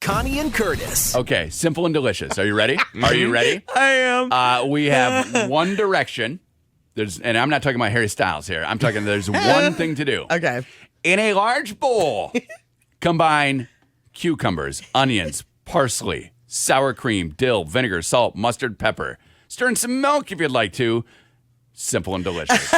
Connie and Curtis. Okay, simple and delicious. Are you ready? Are you ready? I am. We have One Direction. And I'm not talking about Harry Styles here. I'm talking there's one thing to do. Okay. In a large bowl, combine cucumbers, onions, parsley, sour cream, dill, vinegar, salt, mustard, pepper. Stir in some milk if you'd like to. Simple and delicious.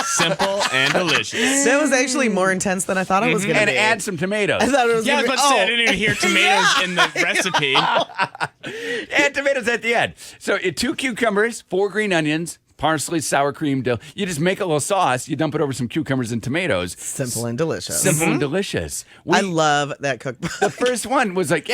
Simple and delicious. That was actually more intense than I thought it was going to And be. add some tomatoes. I thought it was Yeah, I was gonna about to be- say, I didn't even hear tomatoes in the recipe. Add tomatoes at the end. So 2 cucumbers, 4 green onions, parsley, sour cream, dill. You just make a little sauce. You dump it over some cucumbers and tomatoes. Simple and delicious. Simple and delicious. I love that cookbook. The first one was like,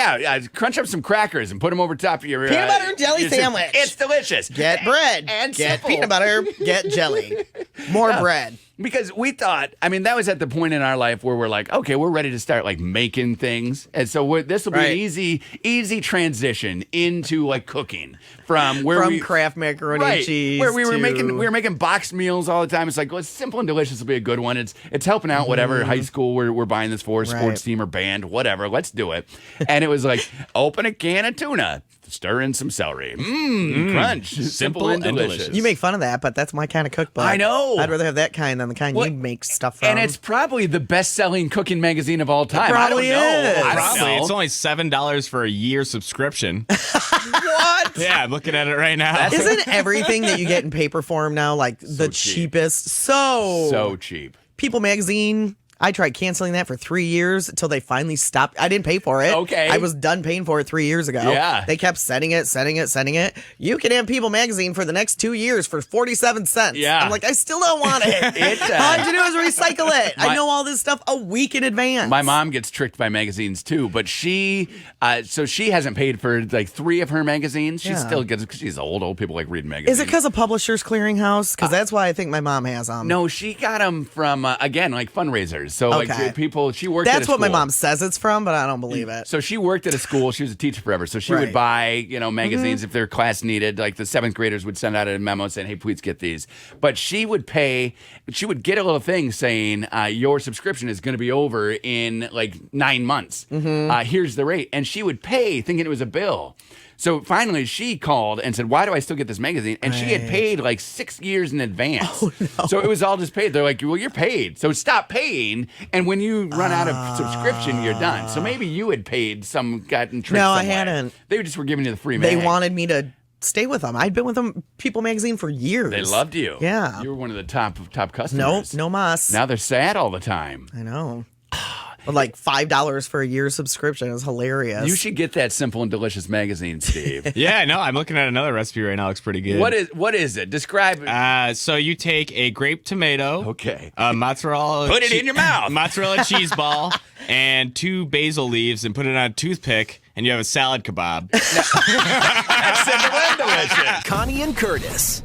crunch up some crackers and put them over top of your Peanut butter and jelly your- sandwich. It's delicious. Get bread. And get simple. peanut butter. Get jelly. More bread. Because we thought, that was at the point in our life where we're like, okay, we're ready to start like making things, and so this will be Right. an easy transition into like cooking from Kraft macaroni and cheese. where we were to- making boxed meals all the time. It's like, well, it's simple and delicious will be a good one. It's helping out whatever high school we're buying this for, sports Right. team or band, whatever. Let's do it. And it was like, open a can of tuna, stir in some celery, crunch, simple and delicious. You make fun of that, but that's my kind of cookbook. I know. I'd rather have that kind than the kind Well, you make stuff from. And it's probably the best-selling cooking magazine of all time. probably I don't know. is. I don't Probably. know. It's only $7 for a year subscription. what? Yeah, I'm looking at it right now. Isn't everything that you get in paper form now like the cheap. cheapest? So cheap. People Magazine. I tried canceling that for 3 years until they finally stopped. I didn't pay for it. Okay. I was done paying for it 3 years ago. Yeah. They kept sending it. You can have People Magazine for the next 2 years for 47 cents. Yeah. I'm like, I still don't want it. It, All I have to do is recycle it. I my- know all this stuff a week in advance. My mom gets tricked by magazines too, but she hasn't paid for like 3 of her magazines. She Yeah. still gets, because she's old. Old people like reading magazines. Is it because of Publishers Clearinghouse? Because that's why I think my mom has them. No, she got them from, again, like fundraisers. So Okay. like people, she worked at That's a what my school. mom says it's from, but I don't believe it. So she worked at a school. She was a teacher forever. So she Right. would buy, magazines if their class needed. Like the 7th graders would send out a memo saying, "Hey, please get these." But she would get a little thing saying, "Your subscription is going to be over in like 9 months. Here's the rate," and she would pay, thinking it was a bill. So finally, she called and said, "Why do I still get this magazine?" And she had paid like 6 years in advance. Oh, no. So it was all just paid. They're like, "Well, you're paid. So stop paying. And when you run out of subscription, you're done." So maybe you had paid gotten tricked. No, I some way. hadn't. They just were giving you the free They mag. wanted me to stay with them. I'd been with them, People Magazine, for years. They loved you. Yeah. You were one of the top customers. Nope, no mas. Now they're sad all the time. I know. But like $5 for a year subscription is hilarious. You should get that Simple and Delicious magazine, Steve. Yeah, no, I'm looking at another recipe right now. Looks pretty good. What is it? Describe it. So you take a grape tomato, Okay. mozzarella, Put it in your mouth. mozzarella cheese ball, and 2 basil leaves, and put it on a toothpick, and you have a salad kebab. That's Simple and Delicious. Connie and Curtis.